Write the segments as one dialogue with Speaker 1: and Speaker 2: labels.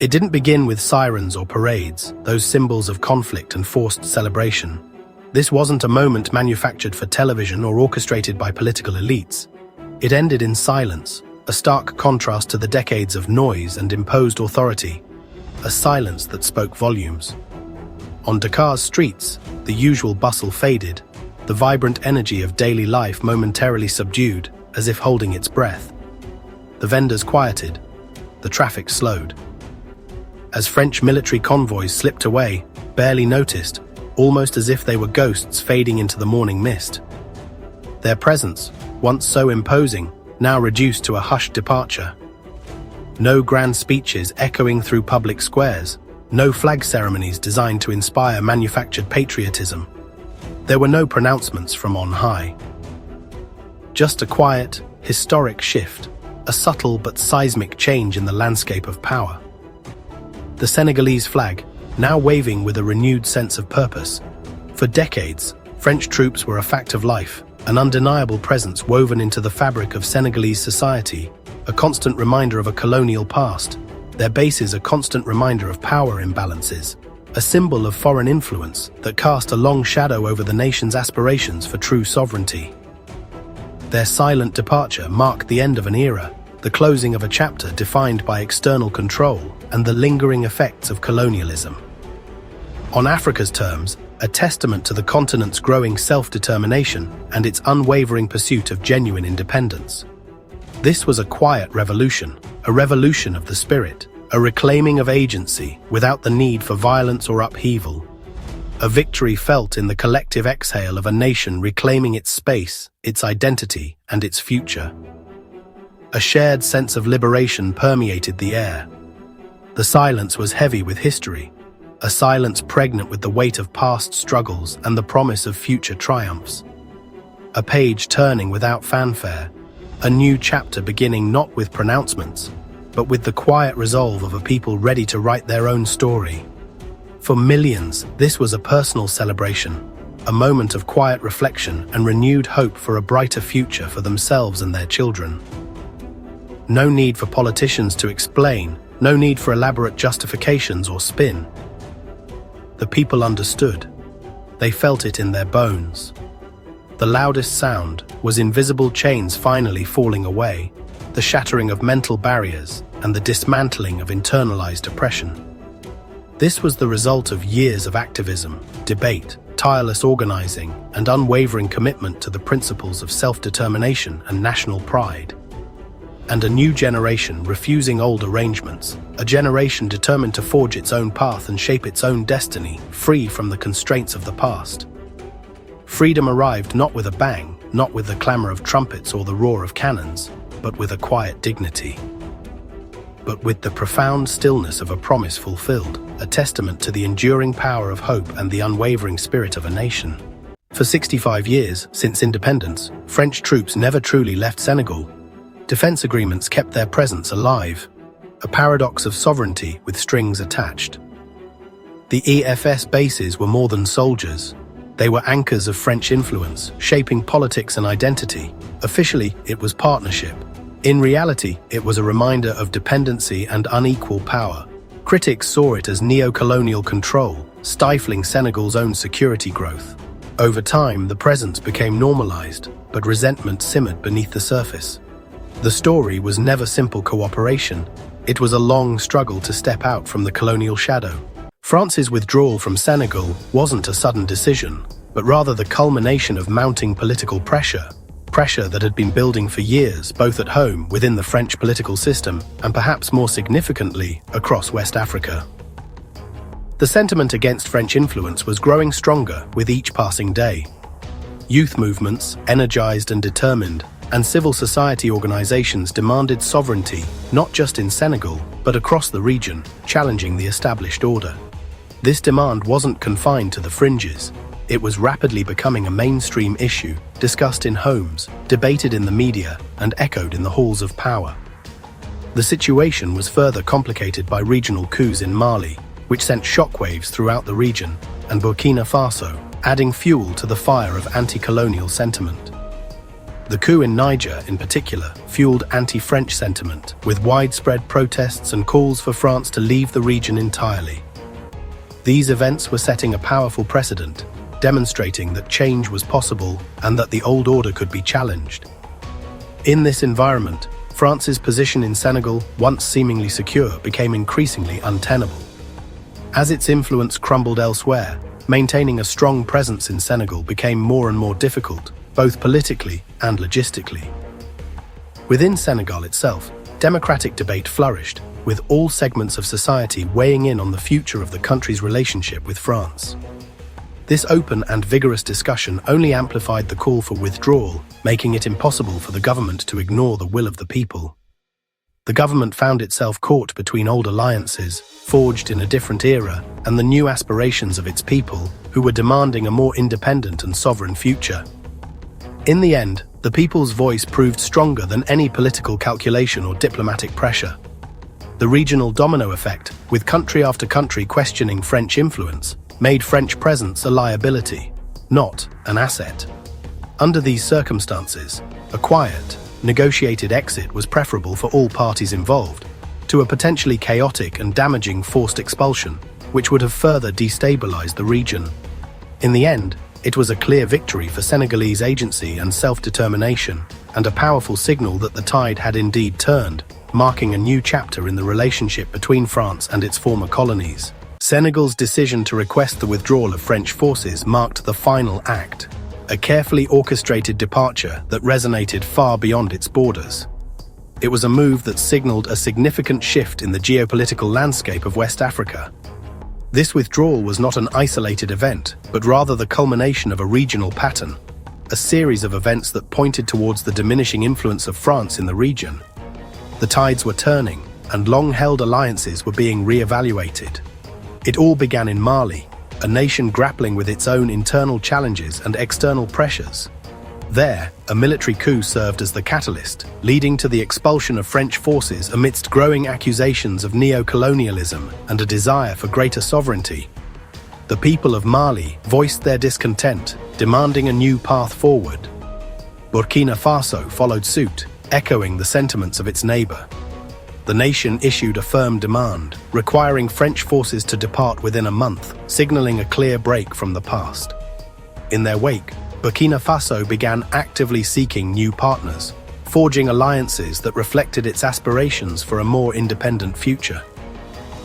Speaker 1: It didn't begin with sirens or parades, those symbols of conflict and forced celebration. This wasn't a moment manufactured for television or orchestrated by political elites. It ended in silence, a stark contrast to the decades of noise and imposed authority, a silence that spoke volumes. On Dakar's streets, the usual bustle faded, the vibrant energy of daily life momentarily subdued, as if holding its breath. The vendors quieted, the traffic slowed. As French military convoys slipped away, barely noticed, almost as if they were ghosts fading into the morning mist. Their presence, once so imposing, now reduced to a hushed departure. No grand speeches echoing through public squares, no flag ceremonies designed to inspire manufactured patriotism. There were no pronouncements from on high. Just a quiet, historic shift, a subtle but seismic change in the landscape of power. The Senegalese flag, now waving with a renewed sense of purpose. For decades, French troops were a fact of life, an undeniable presence woven into the fabric of Senegalese society, a constant reminder of a colonial past, their bases a constant reminder of power imbalances, a symbol of foreign influence that cast a long shadow over the nation's aspirations for true sovereignty. Their silent departure marked the end of an era, the closing of a chapter defined by external control and the lingering effects of colonialism. On Africa's terms, a testament to the continent's growing self-determination and its unwavering pursuit of genuine independence. This was a quiet revolution, a revolution of the spirit, a reclaiming of agency without the need for violence or upheaval. A victory felt in the collective exhale of a nation reclaiming its space, its identity, and its future. A shared sense of liberation permeated the air. The silence was heavy with history, a silence pregnant with the weight of past struggles and the promise of future triumphs. A page turning without fanfare, a new chapter beginning not with pronouncements, but with the quiet resolve of a people ready to write their own story. For millions, this was a personal celebration, a moment of quiet reflection and renewed hope for a brighter future for themselves and their children. No need for politicians to explain, no need for elaborate justifications or spin. The people understood. They felt it in their bones. The loudest sound was invisible chains finally falling away, the shattering of mental barriers and the dismantling of internalized oppression. This was the result of years of activism, debate, tireless organizing, and unwavering commitment to the principles of self-determination and national pride. And a new generation refusing old arrangements, a generation determined to forge its own path and shape its own destiny, free from the constraints of the past. Freedom arrived not with a bang, not with the clamor of trumpets or the roar of cannons, but with a quiet dignity. But with the profound stillness of a promise fulfilled, a testament to the enduring power of hope and the unwavering spirit of a nation. For 65 years, since independence, French troops never truly left Senegal. Defense agreements kept their presence alive, a paradox of sovereignty with strings attached. The EFS bases were more than soldiers. They were anchors of French influence, shaping politics and identity. Officially, it was partnership. In reality, it was a reminder of dependency and unequal power. Critics saw it as neo-colonial control, stifling Senegal's own security growth. Over time, the presence became normalized, but resentment simmered beneath the surface. The story was never simple cooperation. It was a long struggle to step out from the colonial shadow. France's withdrawal from Senegal wasn't a sudden decision, but rather the culmination of mounting political pressure that had been building for years, both at home within the French political system and perhaps more significantly across West Africa. The sentiment against French influence was growing stronger with each passing day. Youth movements, energized and determined, and civil society organizations demanded sovereignty, not just in Senegal, but across the region, challenging the established order. This demand wasn't confined to the fringes. It was rapidly becoming a mainstream issue, discussed in homes, debated in the media, and echoed in the halls of power. The situation was further complicated by regional coups in Mali, which sent shockwaves throughout the region, and Burkina Faso, adding fuel to the fire of anti-colonial sentiment. The coup in Niger, in particular, fueled anti-French sentiment, with widespread protests and calls for France to leave the region entirely. These events were setting a powerful precedent, demonstrating that change was possible and that the old order could be challenged. In this environment, France's position in Senegal, once seemingly secure, became increasingly untenable. As its influence crumbled elsewhere, maintaining a strong presence in Senegal became more and more difficult, both politically and logistically. Within Senegal itself, democratic debate flourished, with all segments of society weighing in on the future of the country's relationship with France. This open and vigorous discussion only amplified the call for withdrawal, making it impossible for the government to ignore the will of the people. The government found itself caught between old alliances, forged in a different era, and the new aspirations of its people, who were demanding a more independent and sovereign future. In the end, the people's voice proved stronger than any political calculation or diplomatic pressure. The regional domino effect, with country after country questioning French influence, made French presence a liability, not an asset. Under these circumstances, a quiet, negotiated exit was preferable for all parties involved, to a potentially chaotic and damaging forced expulsion, which would have further destabilized the region. In the end, it was a clear victory for Senegalese agency and self-determination, and a powerful signal that the tide had indeed turned, marking a new chapter in the relationship between France and its former colonies. Senegal's decision to request the withdrawal of French forces marked the final act, a carefully orchestrated departure that resonated far beyond its borders. It was a move that signaled a significant shift in the geopolitical landscape of West Africa. This withdrawal was not an isolated event, but rather the culmination of a regional pattern, a series of events that pointed towards the diminishing influence of France in the region. The tides were turning, and long-held alliances were being re-evaluated. It all began in Mali, a nation grappling with its own internal challenges and external pressures. There, a military coup served as the catalyst, leading to the expulsion of French forces amidst growing accusations of neo-colonialism and a desire for greater sovereignty. The people of Mali voiced their discontent, demanding a new path forward. Burkina Faso followed suit, echoing the sentiments of its neighbor. The nation issued a firm demand, requiring French forces to depart within a month, signaling a clear break from the past. In their wake, Burkina Faso began actively seeking new partners, forging alliances that reflected its aspirations for a more independent future.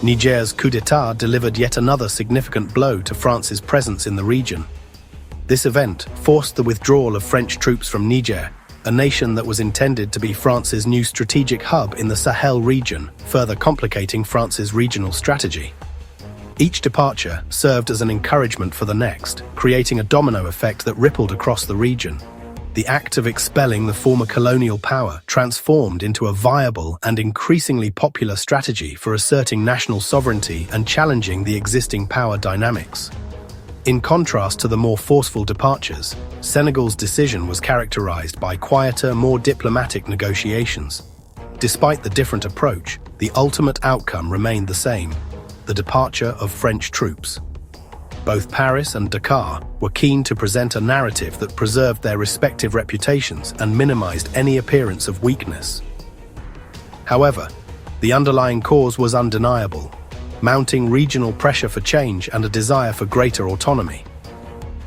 Speaker 1: Niger's coup d'état delivered yet another significant blow to France's presence in the region. This event forced the withdrawal of French troops from Niger, a nation that was intended to be France's new strategic hub in the Sahel region, further complicating France's regional strategy. Each departure served as an encouragement for the next, creating a domino effect that rippled across the region. The act of expelling the former colonial power transformed into a viable and increasingly popular strategy for asserting national sovereignty and challenging the existing power dynamics. In contrast to the more forceful departures, Senegal's decision was characterized by quieter, more diplomatic negotiations. Despite the different approach, the ultimate outcome remained the same: the departure of French troops. Both Paris and Dakar were keen to present a narrative that preserved their respective reputations and minimized any appearance of weakness. However, the underlying cause was undeniable: mounting regional pressure for change and a desire for greater autonomy.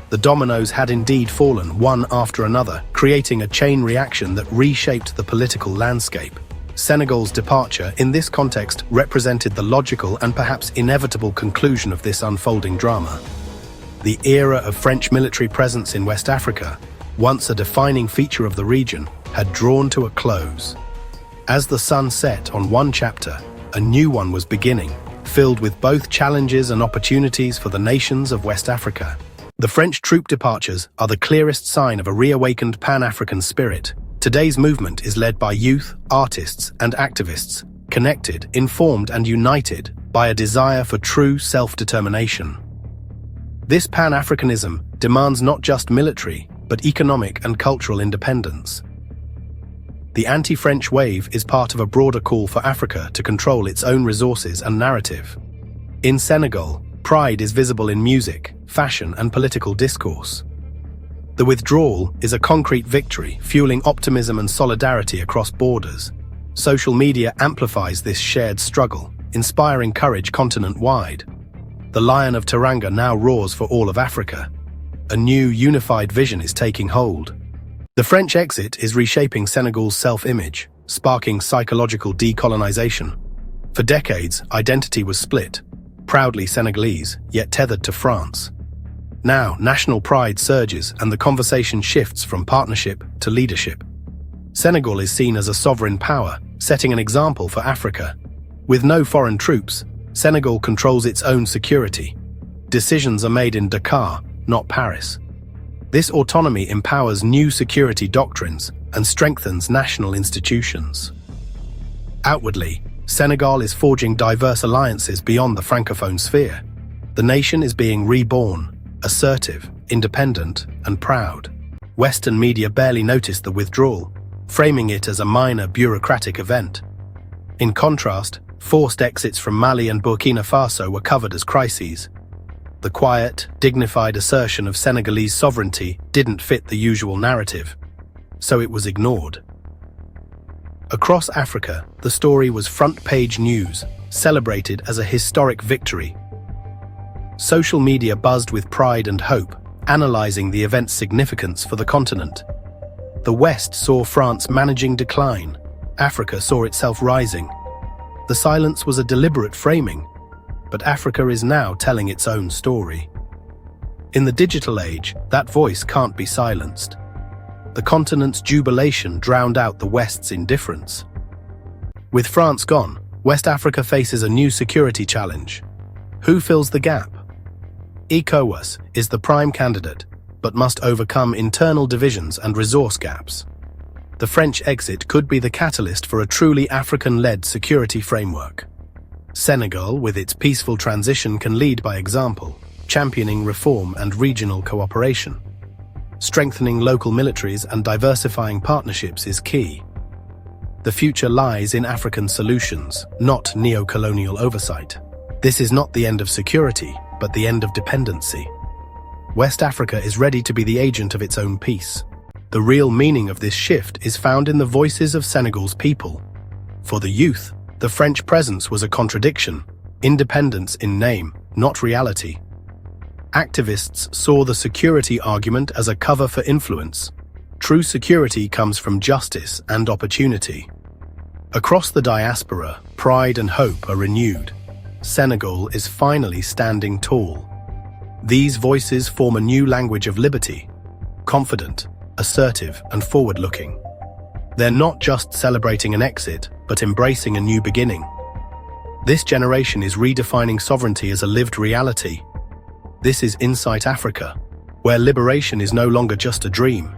Speaker 1: The dominoes had indeed fallen one after another, creating a chain reaction that reshaped the political landscape. Senegal's departure, in this context, represented the logical and perhaps inevitable conclusion of this unfolding drama. The era of French military presence in West Africa, once a defining feature of the region, had drawn to a close. As the sun set on one chapter, a new one was beginning, filled with both challenges and opportunities for the nations of West Africa. The French troop departures are the clearest sign of a reawakened Pan-African spirit. Today's movement is led by youth, artists, and activists, connected, informed, and united by a desire for true self-determination. This Pan-Africanism demands not just military, but economic and cultural independence. The anti-French wave is part of a broader call for Africa to control its own resources and narrative. In Senegal, pride is visible in music, fashion, and political discourse. The withdrawal is a concrete victory, fueling optimism and solidarity across borders. Social media amplifies this shared struggle, inspiring courage continent-wide. The Lion of Teranga now roars for all of Africa. A new, unified vision is taking hold. The French exit is reshaping Senegal's self-image, sparking psychological decolonization. For decades, identity was split, proudly Senegalese, yet tethered to France. Now, national pride surges and the conversation shifts from partnership to leadership. Senegal is seen as a sovereign power, setting an example for Africa. With no foreign troops, Senegal controls its own security. Decisions are made in Dakar, not Paris. This autonomy empowers new security doctrines and strengthens national institutions. Outwardly, Senegal is forging diverse alliances beyond the Francophone sphere. The nation is being reborn, assertive, independent, and proud. Western media barely noticed the withdrawal, framing it as a minor bureaucratic event. In contrast, forced exits from Mali and Burkina Faso were covered as crises. The quiet, dignified assertion of Senegalese sovereignty didn't fit the usual narrative, so it was ignored. Across Africa, the story was front-page news, celebrated as a historic victory. Social media buzzed with pride and hope, analyzing the event's significance for the continent. The West saw France managing decline. Africa saw itself rising. The silence was a deliberate framing, but Africa is now telling its own story. In the digital age, that voice can't be silenced. The continent's jubilation drowned out the West's indifference. With France gone, West Africa faces a new security challenge. Who fills the gap? ECOWAS is the prime candidate, but must overcome internal divisions and resource gaps. The French exit could be the catalyst for a truly African-led security framework. Senegal, with its peaceful transition, can lead by example, championing reform and regional cooperation. Strengthening local militaries and diversifying partnerships is key. The future lies in African solutions, not neo-colonial oversight. This is not the end of security, but the end of dependency. West Africa is ready to be the agent of its own peace. The real meaning of this shift is found in the voices of Senegal's people. For the youth, the French presence was a contradiction, independence in name, not reality. Activists saw the security argument as a cover for influence. True security comes from justice and opportunity. Across the diaspora, pride and hope are renewed. Senegal is finally standing tall. These voices form a new language of liberty, confident, assertive, and forward-looking. They're not just celebrating an exit, but embracing a new beginning. This generation is redefining sovereignty as a lived reality. This is Insight Africa, where liberation is no longer just a dream,